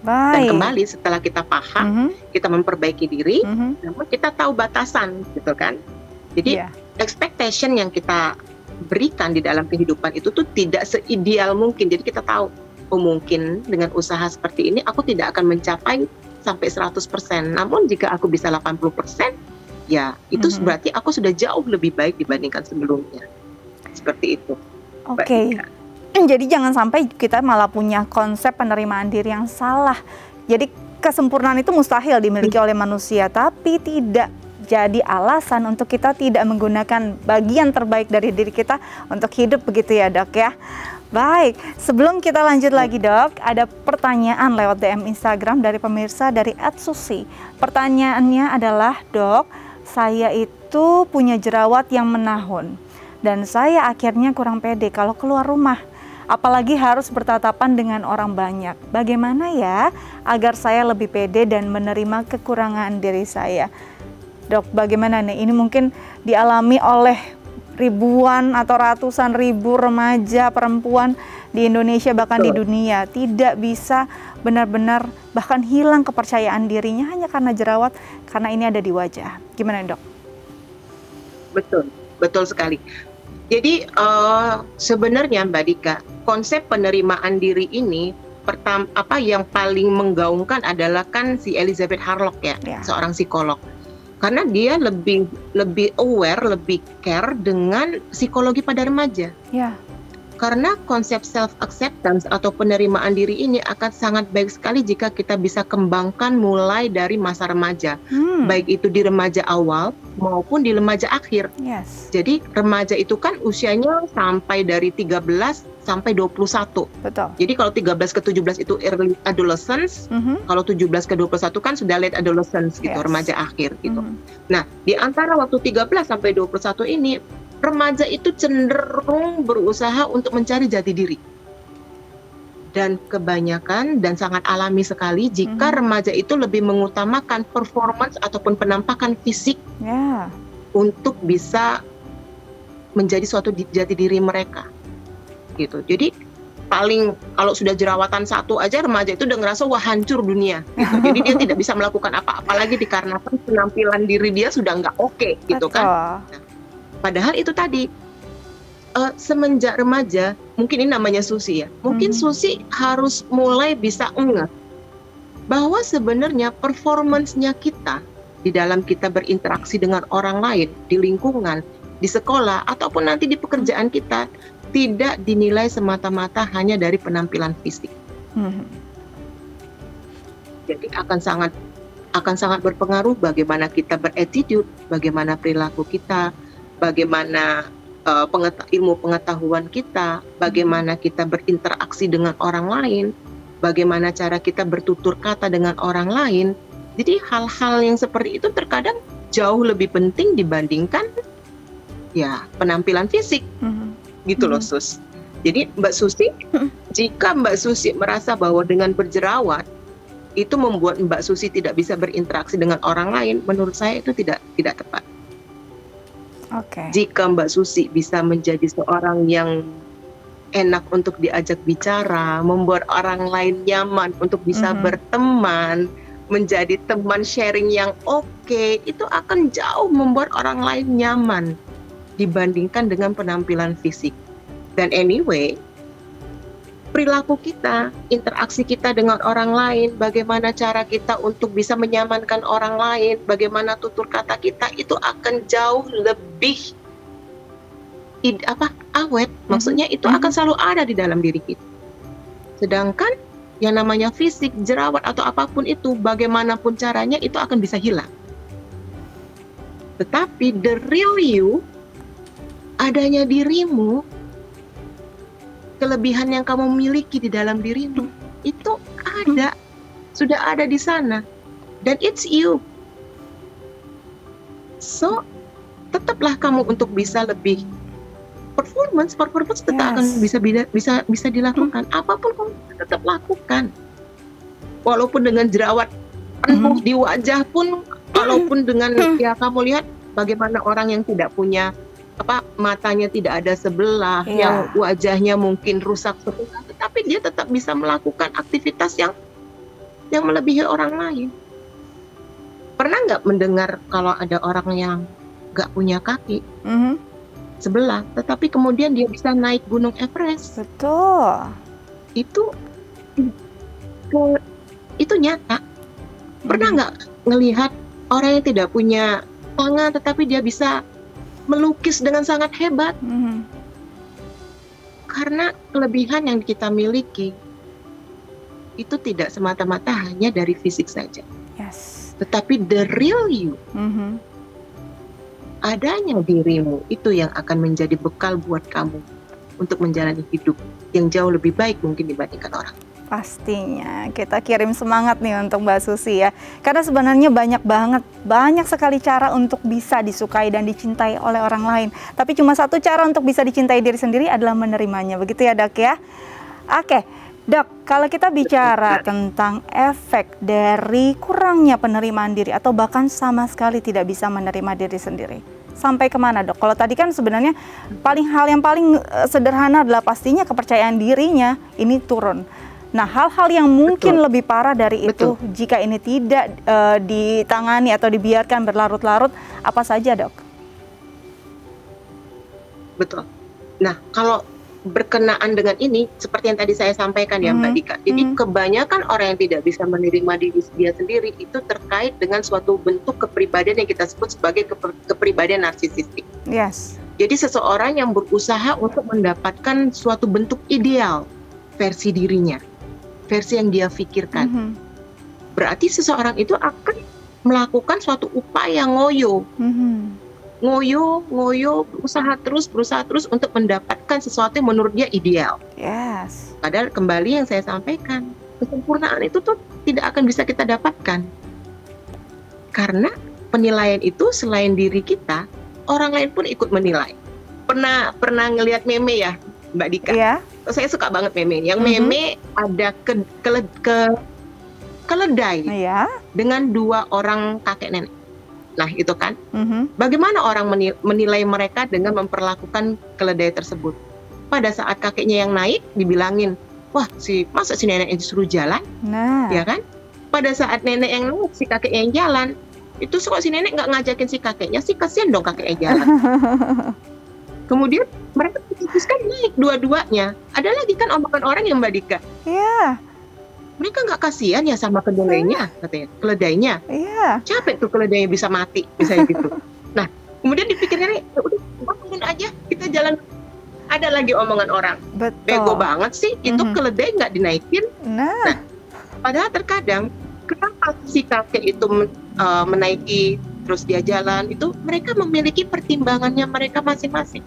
Dan kembali setelah kita paham, kita memperbaiki diri, namun kita tahu batasan, gitu kan? Jadi expectation yang kita berikan di dalam kehidupan itu tuh tidak seideal mungkin. Jadi kita tahu, oh mungkin dengan usaha seperti ini aku tidak akan mencapai sampai 100%. Namun jika aku bisa 80%, ya itu berarti aku sudah jauh lebih baik dibandingkan sebelumnya. Seperti itu. Oke. Jadi jangan sampai kita malah punya konsep penerimaan diri yang salah. Jadi kesempurnaan itu mustahil dimiliki oleh manusia, tapi tidak jadi alasan untuk kita tidak menggunakan bagian terbaik dari diri kita untuk hidup, begitu ya Dok ya. Baik, sebelum kita lanjut lagi Dok, ada pertanyaan lewat DM Instagram dari pemirsa dari @susi. Pertanyaannya adalah, Dok, saya itu punya jerawat yang menahun dan saya akhirnya kurang pede kalau keluar rumah. Apalagi harus bertatapan dengan orang banyak. Bagaimana ya agar saya lebih pede dan menerima kekurangan diri saya? Dok, bagaimana nih? Ini mungkin dialami oleh ribuan atau ratusan ribu remaja perempuan di Indonesia bahkan di dunia. Tidak bisa benar-benar bahkan hilang kepercayaan dirinya hanya karena jerawat, karena ini ada di wajah. Gimana Dok? Betul, betul sekali. Jadi sebenarnya Mbak Dika, konsep penerimaan diri ini yang paling menggaungkan adalah kan si Elizabeth Harlock ya, seorang psikolog. Karena dia lebih aware, lebih care dengan psikologi pada remaja. Karena konsep self acceptance atau penerimaan diri ini akan sangat baik sekali jika kita bisa kembangkan mulai dari masa remaja. Baik itu di remaja awal maupun di remaja akhir. Jadi remaja itu kan usianya sampai dari 13 sampai 21. Betul. Jadi kalau 13 ke 17 itu early adolescence, kalau 17 ke 21 kan sudah late adolescence gitu, remaja akhir gitu. Nah, di antara waktu 13 sampai 21 ini remaja itu cenderung berusaha untuk mencari jati diri. Dan kebanyakan dan sangat alami sekali jika remaja itu lebih mengutamakan performance ataupun penampakan fisik untuk bisa menjadi suatu jati diri mereka. Gitu. Jadi paling kalau sudah jerawatan satu aja remaja itu udah ngerasa wah hancur dunia. Gitu. Jadi dia tidak bisa melakukan apa-apa lagi dikarenakan penampilan diri dia sudah nggak oke, gitu kan. Nah, padahal itu tadi semenjak remaja, mungkin ini namanya Susi ya, mungkin Susi harus mulai bisa ingat bahwa sebenarnya performance-nya kita di dalam kita berinteraksi dengan orang lain, di lingkungan, di sekolah, ataupun nanti di pekerjaan kita, tidak dinilai semata-mata hanya dari penampilan fisik. Jadi akan sangat berpengaruh bagaimana kita berattitude, bagaimana perilaku kita, bagaimana ilmu pengetahuan kita, bagaimana kita berinteraksi dengan orang lain, bagaimana cara kita bertutur kata dengan orang lain. Jadi hal-hal yang seperti itu terkadang jauh lebih penting dibandingkan ya penampilan fisik, gitu loh Sus. Jadi Mbak Susi, jika Mbak Susi merasa bahwa dengan berjerawat itu membuat Mbak Susi tidak bisa berinteraksi dengan orang lain, menurut saya itu tidak tepat. Jika Mbak Susi bisa menjadi seorang yang enak untuk diajak bicara, membuat orang lain nyaman untuk bisa berteman, menjadi teman sharing yang oke, itu akan jauh membuat orang lain nyaman dibandingkan dengan penampilan fisik. Dan anyway, perilaku kita, interaksi kita dengan orang lain, bagaimana cara kita untuk bisa menyamankan orang lain, bagaimana tutur kata kita, itu akan jauh lebih awet. Maksudnya itu akan selalu ada di dalam diri kita. Sedangkan yang namanya fisik, jerawat atau apapun itu, bagaimanapun caranya itu akan bisa hilang. Tetapi the real you, adanya dirimu, kelebihan yang kamu miliki di dalam dirimu itu ada, sudah ada di sana, dan it's you. So tetaplah kamu untuk bisa lebih performance tetap akan bisa dilakukan. Apapun kamu tetap lakukan, walaupun dengan jerawat penuh di wajah pun, walaupun dengan ya kamu lihat bagaimana orang yang tidak punya matanya tidak ada sebelah, yang wajahnya mungkin rusak sebelah, tetapi dia tetap bisa melakukan aktivitas yang melebihi orang lain. Pernah nggak mendengar kalau ada orang yang nggak punya kaki sebelah, tetapi kemudian dia bisa naik Gunung Everest? Betul. Itu nyata. Pernah nggak ngelihat orang yang tidak punya tangan tetapi dia bisa melukis dengan sangat hebat? Karena kelebihan yang kita miliki itu tidak semata-mata hanya dari fisik saja, tetapi the real you, adanya dirimu, itu yang akan menjadi bekal buat kamu untuk menjalani hidup yang jauh lebih baik mungkin dibandingkan orang. Pastinya kita kirim semangat nih untuk Mbak Susi ya, karena sebenarnya banyak sekali cara untuk bisa disukai dan dicintai oleh orang lain, tapi cuma satu cara untuk bisa dicintai diri sendiri adalah menerimanya, begitu ya Dok ya. Oke Dok, kalau kita bicara tentang efek dari kurangnya penerimaan diri atau bahkan sama sekali tidak bisa menerima diri sendiri, sampai kemana Dok? Kalau tadi kan sebenarnya hal yang paling sederhana adalah pastinya kepercayaan dirinya ini turun. Nah, hal-hal yang mungkin lebih parah dari itu, jika ini tidak ditangani atau dibiarkan berlarut-larut, apa saja Dok? Betul. Nah, kalau berkenaan dengan ini, seperti yang tadi saya sampaikan ya Mbak Dika, jadi kebanyakan orang yang tidak bisa menerima diri dia sendiri itu terkait dengan suatu bentuk kepribadian yang kita sebut sebagai kepribadian narsisistik. Jadi seseorang yang berusaha untuk mendapatkan suatu bentuk ideal versi dirinya, versi yang dia pikirkan. Berarti seseorang itu akan melakukan suatu upaya ngoyo, berusaha terus untuk mendapatkan sesuatu yang menurut dia ideal. Padahal kembali yang saya sampaikan, kesempurnaan itu tuh tidak akan bisa kita dapatkan, karena penilaian itu selain diri kita, orang lain pun ikut menilai. Pernah ngelihat meme ya Mbak Dika? Saya suka banget meme. Yang meme ada keledai dengan dua orang kakek nenek. Nah itu kan, bagaimana orang menilai mereka dengan memperlakukan keledai tersebut? Pada saat kakeknya yang naik, dibilangin, wah masa si nenek disuruh jalan? Ya kan? Pada saat nenek yang naik, si kakek yang jalan, itu kok si nenek nggak ngajakin si kakeknya, sih kasihan dong kakeknya jalan. Kemudian mereka memutuskan naik dua-duanya. Ada lagi kan omongan orang yang Mbak Dika, mereka nggak kasihan ya sama keledainya, katanya, keledainya. Capek tuh keledainya bisa mati, misalnya gitu. Nah, kemudian dipikirnya, udah bangun aja, kita jalan. Ada lagi omongan orang, bego banget sih, itu keledai nggak dinaikin. Nah, padahal terkadang, kenapa si kakek itu menaiki, terus dia jalan, itu mereka memiliki pertimbangannya mereka masing-masing.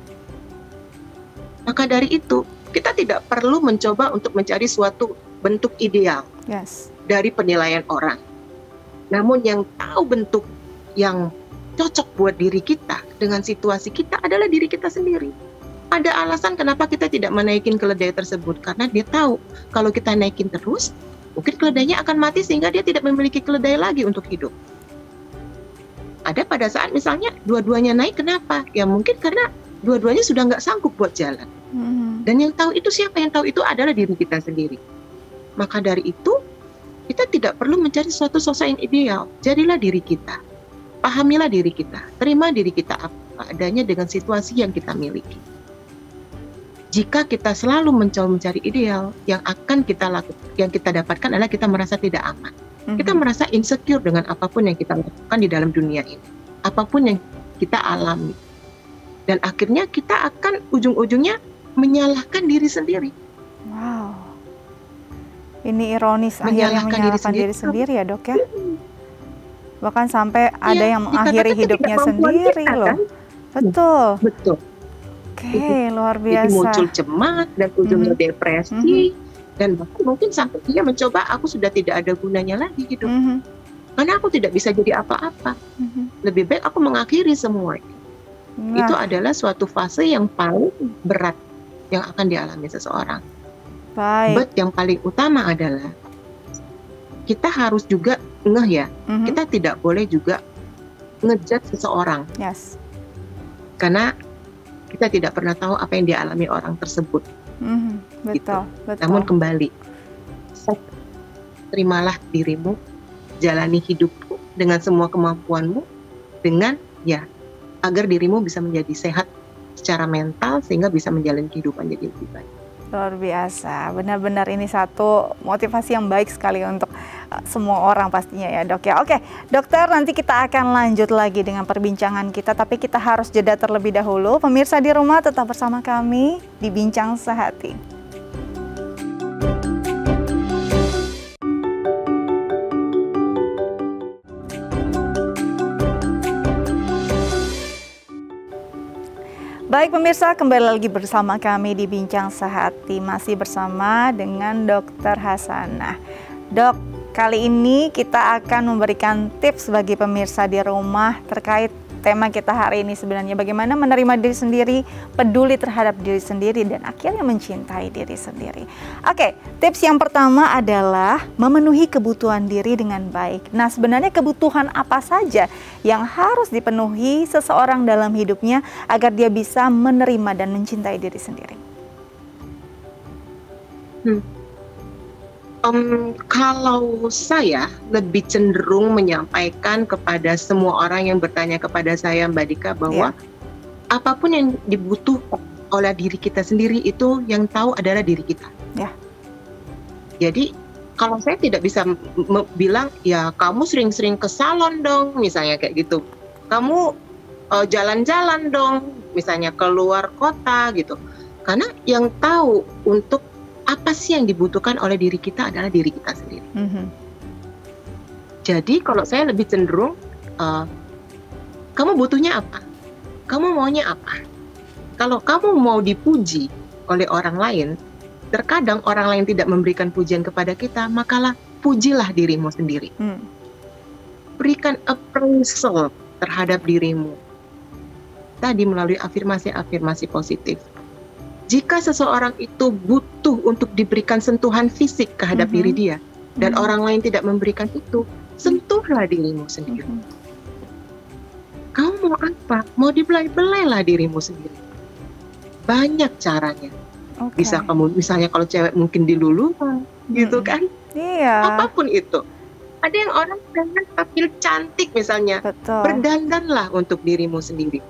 Maka dari itu, kita tidak perlu mencoba untuk mencari suatu bentuk ideal dari penilaian orang. Namun yang tahu bentuk yang cocok buat diri kita dengan situasi kita adalah diri kita sendiri. Ada alasan kenapa kita tidak menaikin keledai tersebut, karena dia tahu kalau kita naikin terus, mungkin keledainya akan mati sehingga dia tidak memiliki keledai lagi untuk hidup. Ada pada saat misalnya dua-duanya naik, kenapa? Ya mungkin karena dua-duanya sudah nggak sanggup buat jalan. Dan yang tahu itu siapa? Yang tahu itu adalah diri kita sendiri. Maka dari itu, kita tidak perlu mencari suatu sosok yang ideal. Jadilah diri kita. Pahamilah diri kita. Terima diri kita apa adanya dengan situasi yang kita miliki. Jika kita selalu mencoba mencari ideal, yang akan kita lakukan, yang kita dapatkan adalah kita merasa tidak aman. Kita merasa insecure dengan apapun yang kita lakukan di dalam dunia ini. Apapun yang kita alami. Dan akhirnya kita akan ujung-ujungnya menyalahkan diri sendiri. Wow. Ini ironis, akhirnya menyalahkan diri sendiri ya Dok ya? Bahkan sampai ada yang mengakhiri hidupnya sendiri loh. Betul. Oke, luar Jadi muncul biasa. cemas dan ujungnya depresi, dan bahkan mungkin sampai dia mencoba, aku sudah tidak ada gunanya lagi hidup, Mhm. karena aku tidak bisa jadi apa-apa. Mhm. Lebih baik aku mengakhiri semua. Itu Nah, adalah suatu fase yang paling berat yang akan dialami seseorang. baik. But yang paling utama adalah kita harus juga ngeh ya, Mhm. kita tidak boleh juga ngejudge seseorang, Yes. karena kita tidak pernah tahu apa yang dialami orang tersebut. Mhm. Gitu. Betul, Namun betul. kembali, terimalah dirimu, jalani hidupmu dengan semua kemampuanmu, dengan ya agar dirimu bisa menjadi sehat secara mental sehingga bisa menjalani kehidupan jadi lebih baik. Luar biasa, benar-benar ini satu motivasi yang baik sekali untuk semua orang pastinya ya dok ya. Oke dokter, nanti kita akan lanjut lagi dengan perbincangan kita, tapi kita harus jeda terlebih dahulu. Pemirsa di rumah tetap bersama kami di Bincang Sehati. Baik pemirsa, kembali lagi bersama kami di Bincang Sehati, masih bersama dengan Dokter Hasanah. Dok, kali ini kita akan memberikan tips bagi pemirsa di rumah terkait tema kita hari ini sebenarnya bagaimana menerima diri sendiri, peduli terhadap diri sendiri, dan akhirnya mencintai diri sendiri. Oke, tips yang pertama adalah memenuhi kebutuhan diri dengan baik. Nah, sebenarnya kebutuhan apa saja yang harus dipenuhi seseorang dalam hidupnya agar dia bisa menerima dan mencintai diri sendiri? Kalau saya lebih cenderung menyampaikan kepada semua orang yang bertanya kepada saya, Mbak Dika, bahwa apapun yang dibutuhkan oleh diri kita sendiri itu yang tahu adalah diri kita. Ya. Jadi kalau saya tidak bisa bilang, ya kamu sering-sering ke salon dong, misalnya kayak gitu. Kamu jalan-jalan dong, misalnya keluar kota gitu. Karena yang tahu untuk apa sih yang dibutuhkan oleh diri kita adalah diri kita sendiri. Jadi kalau saya lebih cenderung, kamu butuhnya apa? Kamu maunya apa? Kalau kamu mau dipuji oleh orang lain, terkadang orang lain tidak memberikan pujian kepada kita, makalah pujilah dirimu sendiri. Berikan appraisal terhadap dirimu. Tadi melalui afirmasi-afirmasi positif. Jika seseorang itu butuh untuk diberikan sentuhan fisik terhadap diri dia, dan orang lain tidak memberikan itu, sentuhlah dirimu sendiri. Kamu mau apa? Mau dibelai-belai lah dirimu sendiri. Banyak caranya. Bisa kamu, misalnya kalau cewek mungkin dilulukan, gitu kan? Iya. Apapun itu. Ada yang orang pengen tampil cantik misalnya. Betul. Berdandanlah untuk dirimu sendiri.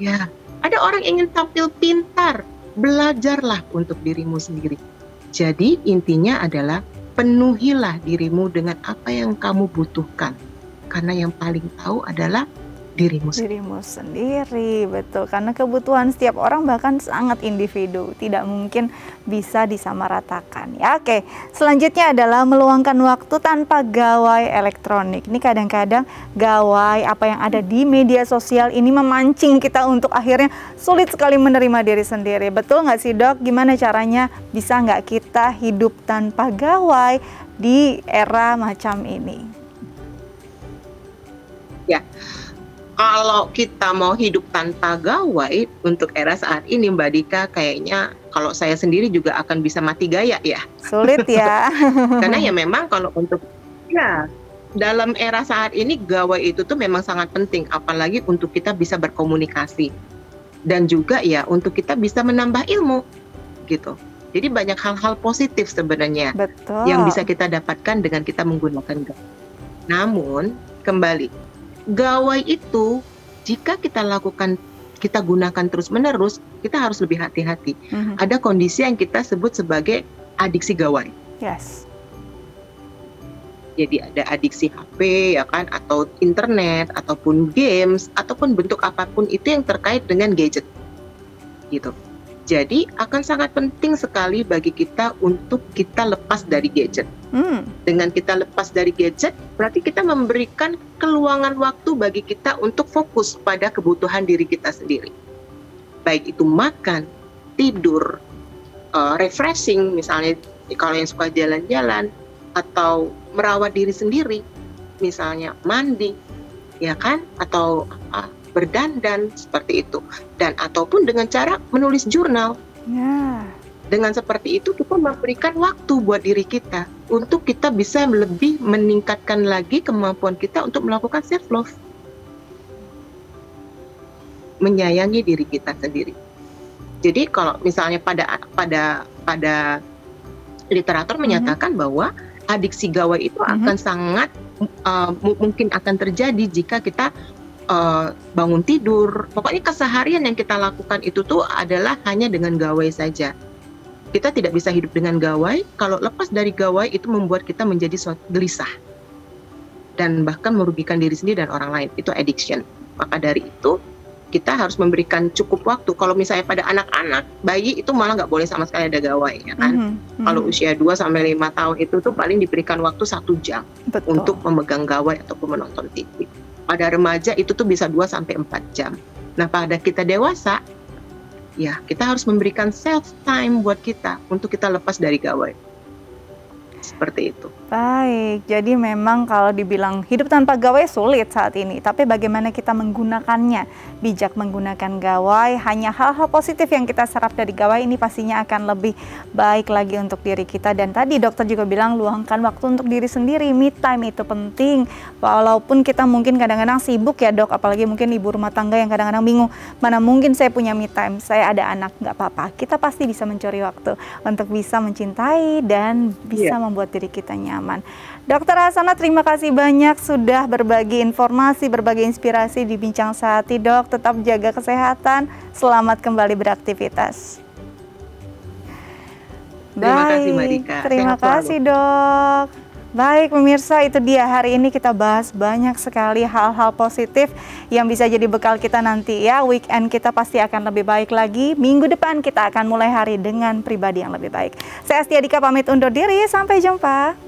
Ya, ada orang ingin tampil pintar. Belajarlah untuk dirimu sendiri. Jadi intinya adalah penuhilah dirimu dengan apa yang kamu butuhkan. Karena yang paling tahu adalah dirimu sendiri, betul. Karena kebutuhan setiap orang bahkan sangat individu, tidak mungkin bisa disamaratakan. Ya, oke. Selanjutnya adalah meluangkan waktu tanpa gawai elektronik. Ini kadang-kadang gawai apa yang ada di media sosial ini memancing kita untuk akhirnya sulit sekali menerima diri sendiri. Betul nggak sih dok? Gimana caranya bisa nggak kita hidup tanpa gawai di era macam ini? Ya. Kalau kita mau hidup tanpa gawai untuk era saat ini, Mbak Dika, kayaknya kalau saya sendiri juga akan bisa mati gaya ya. Sulit ya. Karena ya memang kalau untuk dalam era saat ini gawai itu tuh memang sangat penting, apalagi untuk kita bisa berkomunikasi dan juga ya untuk kita bisa menambah ilmu gitu. Jadi banyak hal-hal positif sebenarnya. Betul. Yang bisa kita dapatkan dengan kita menggunakan gawai. Namun kembali, gawai itu jika kita lakukan, kita gunakan terus-menerus, kita harus lebih hati-hati. Ada kondisi yang kita sebut sebagai adiksi gawai. Yes. Jadi ada adiksi HP ya kan, atau internet, ataupun games, ataupun bentuk apapun itu yang terkait dengan gadget. Gitu. Jadi akan sangat penting sekali bagi kita untuk kita lepas dari gadget. Dengan kita lepas dari gadget, berarti kita memberikan keluangan waktu bagi kita untuk fokus pada kebutuhan diri kita sendiri. baik itu makan, tidur, refreshing misalnya kalau yang suka jalan-jalan, atau merawat diri sendiri, misalnya mandi, ya kan, atau berdandan seperti itu, dan ataupun dengan cara menulis jurnal. Ya. Dengan seperti itu kita memberikan waktu buat diri kita untuk kita bisa lebih meningkatkan lagi kemampuan kita untuk melakukan self love, menyayangi diri kita sendiri. Jadi kalau misalnya pada literatur menyatakan bahwa adiksi gawai itu akan sangat mungkin akan terjadi jika kita bangun tidur. Pokoknya keseharian yang kita lakukan itu tuh adalah hanya dengan gawai saja. Kita tidak bisa hidup dengan gawai. Kalau lepas dari gawai itu membuat kita menjadi gelisah dan bahkan merugikan diri sendiri dan orang lain. Itu addiction. Maka dari itu kita harus memberikan cukup waktu. Kalau misalnya pada anak-anak, bayi itu malah nggak boleh sama sekali ada gawai, ya kan? Kalau usia 2-5 tahun itu tuh paling diberikan waktu 1 jam. Betul. Untuk memegang gawai ataupun menonton TV. Pada remaja itu tuh bisa 2-4 jam. Nah, pada kita dewasa, ya kita harus memberikan self time buat kita untuk kita lepas dari gawai. Seperti itu. Baik, jadi memang kalau dibilang hidup tanpa gawai sulit saat ini, tapi bagaimana kita menggunakannya, bijak menggunakan gawai, hanya hal-hal positif yang kita serap dari gawai ini pastinya akan lebih baik lagi untuk diri kita. Dan tadi dokter juga bilang luangkan waktu untuk diri sendiri, me time itu penting. Walaupun kita mungkin kadang-kadang sibuk ya dok, apalagi mungkin ibu rumah tangga yang kadang-kadang bingung, mana mungkin saya punya me time, saya ada anak, nggak apa-apa. Kita pasti bisa mencuri waktu untuk bisa mencintai dan bisa membuat diri kita nyaman. Dokter Hasanah, terima kasih banyak sudah berbagi informasi, berbagi inspirasi di Bincang Sehati dok. Tetap jaga kesehatan, selamat kembali beraktivitas. Terima kasih Mbak Dika. Terima kasih dok. Baik pemirsa, itu dia hari ini kita bahas banyak sekali hal-hal positif yang bisa jadi bekal kita nanti ya. Weekend kita pasti akan lebih baik lagi. Minggu depan kita akan mulai hari dengan pribadi yang lebih baik. Saya Astia Dika pamit undur diri, sampai jumpa.